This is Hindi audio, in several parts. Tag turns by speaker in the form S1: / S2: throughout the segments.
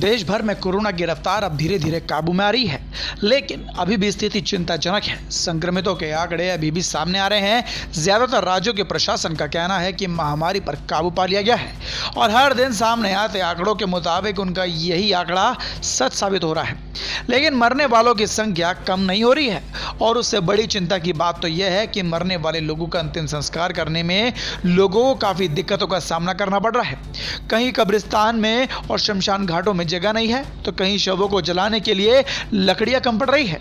S1: देश भर में कोरोना की रफ्तार अब धीरे धीरे काबू में आ रही है, लेकिन अभी भी स्थिति चिंताजनक है। संक्रमितों के आंकड़े अभी भी सामने आ रहे हैं। ज्यादातर राज्यों के प्रशासन का कहना है कि महामारी पर काबू पा लिया गया है और हर दिन सामने आते आंकड़ों के मुताबिक उनका यही आंकड़ा सच साबित हो रहा है। लेकिन मरने वालों की संख्या कम नहीं हो रही है और उससे बड़ी चिंता की बात तो यह है कि मरने वाले लोगों का अंतिम संस्कार करने में लोगों को काफी दिक्कतों का सामना करना पड़ रहा है। कहीं कब्रिस्तान में और शमशान घाटों में जगह नहीं है तो कहीं शवों को जलाने के लिए लकड़ियां कम पड़ रही है,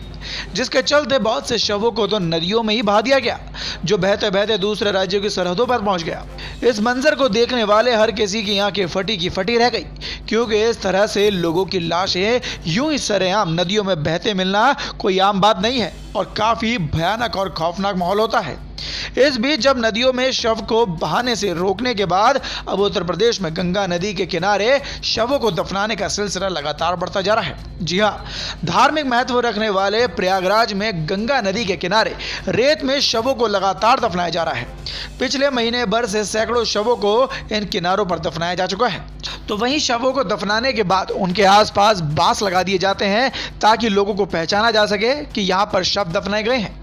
S1: जिसके चलते बहुत से शवों को तो नदियों में ही बहा दिया गया, जो बहते बहते दूसरे राज्यों की सरहदों पर पहुंच गया। इस मंजर को देखने वाले हर किसी की आंखें फटी की फटी रह गई, क्योंकि इस तरह से लोगों की लाशें यूं ही सरेआम नदियों में बहते मिलना कोई आम बात नहीं है और काफी भयानक और खौफनाक माहौल होता है। इस बीच जब नदियों में शव को बहाने से रोकने के बाद अब उत्तर प्रदेश में गंगा नदी के किनारे शवों को दफनाने का सिलसिला लगातार बढ़ता जा रहा है। जी हां, धार्मिक महत्व रखने वाले प्रयागराज में गंगा नदी के किनारे रेत में शवों को लगातार दफनाया जा रहा है। पिछले महीने भर से सैकड़ों शवों को इन किनारों पर दफनाया जा चुका है। तो वहीं शवों को दफनाने के बाद उनके आसपास बांस लगा दिए जाते हैं ताकि लोगों को पहचाना जा सके कि यहाँ पर शव दफनाए गए हैं।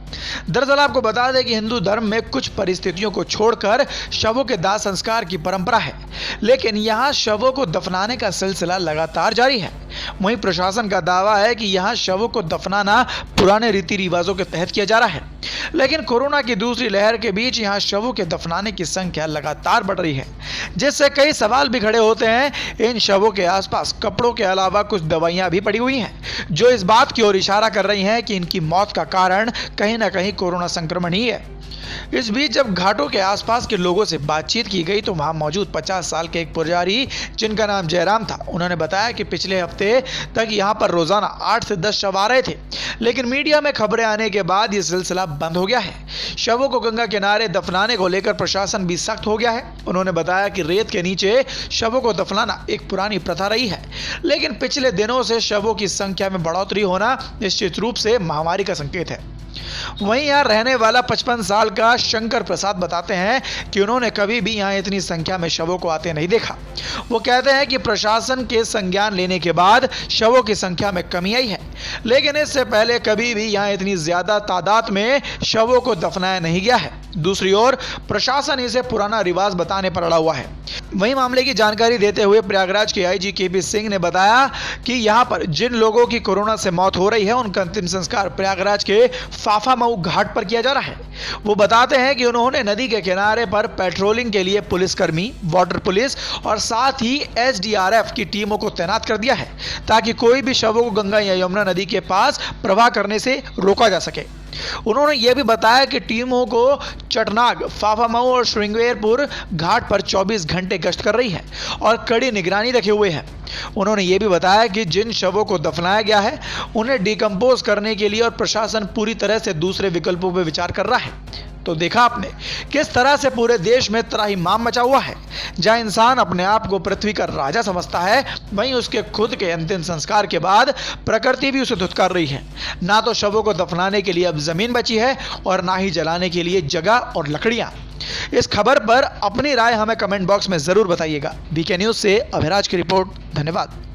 S1: दरअसल आपको बता दें कि हिंदू धर्म में कुछ परिस्थितियों को छोड़कर शवों के दाह संस्कार की परंपरा है, लेकिन यहाँ शवों को दफनाने का सिलसिला लगातार जारी है। वहीं प्रशासन का दावा है कि यहाँ शवों को दफनाना पुराने रीति रिवाजों के तहत किया जा रहा है, लेकिन कोरोना की दूसरी लहर के बीच यहाँ शवों के दफनाने की संख्या लगातार बढ़ रही है, जिससे कई सवाल भी खड़े होते हैं। इन शवों के आसपास कपड़ों के अलावा कुछ दवाइयां भी पड़ी हुई हैं, जो इस बात की ओर इशारा कर रही हैं कि इनकी मौत का कारण कहीं ना कहीं कोरोना संक्रमण ही है। इस बीच जब घाटों के आसपास के लोगों से बातचीत की गई तो वहां मौजूद 50 साल के एक पुजारी, जिनका नाम जयराम था, उन्होंने बताया कि पिछले हफ्ते तक यहां पर रोजाना 8 से 10 शव आ रहे थे, लेकिन मीडिया में खबरें आने के बाद यह सिलसिला बंद हो गया है। शवों को गंगा किनारे दफनाने को लेकर प्रशासन भी सख्त हो गया है। उन्होंने बताया कि रेत के नीचे शवों को दफनाना एक पुरानी प्रथा रही है, लेकिन पिछले दिनों से शवों की संख्या में बढ़ोतरी होना निश्चित रूप से महामारी का संकेत है। वहीं यहाँ रहने वाला 55 साल का शंकर प्रसाद बताते हैं कि उन्होंने कभी भी यहाँ इतनी संख्या में शवों को आते नहीं देखा। वो कहते हैं कि प्रशासन के संज्ञान लेने के बाद शवों की संख्या में कमी आई है, लेकिन इससे पहले कभी भी यहाँ इतनी ज्यादा तादाद में शवों को दफनाया नहीं गया है। दूसरी ओर प्रशासन इसे पुराना रिवाज बताने पर अड़ा हुआ है। वहीं मामले की जानकारी देते हुए प्रयागराज के आईजी केपी सिंह ने बताया कि यहां पर जिन लोगों की कोरोना से मौत हो रही है उनका अंतिम संस्कार प्रयागराज के फाफामऊ घाट पर किया जा रहा है। वो बताते हैं कि उन्होंने नदी के किनारे पर पेट्रोलिंग के लिए पुलिसकर्मी, वाटर पुलिस और साथ ही एसडीआरएफ की टीमों को तैनात कर दिया है, ताकि कोई भी शवों को गंगा या यमुना नदी के पास प्रवाह करने से रोका जा सके। उन्होंने यह भी बताया कि टीमों को चटनाग, फाफामऊ और श्रृंगेरपुर घाट पर 24 घंटे गश्त कर रही है और कड़ी निगरानी रखे हुए है। उन्होंने यह भी बताया कि जिन शवों को दफनाया गया है उन्हें डिकम्पोज करने के लिए और प्रशासन पूरी तरह से दूसरे विकल्पों पर विचार कर रहा है। तो देखा आपने किस तरह से पूरे देश में त्राहिमाम मचा हुआ है। जहां इंसान अपने आप को पृथ्वी का राजा समझता है, वहीं उसके खुद के अंतिम संस्कार के बाद प्रकृति भी उसे धुतकार रही है। ना तो शवों को दफनाने के लिए अब जमीन बची है और ना ही जलाने के लिए जगह और लकड़ियां। इस खबर पर अपनी राय हमें कमेंट बॉक्स में जरूर बताइएगा। बीके न्यूज से अभिराज की रिपोर्ट। धन्यवाद।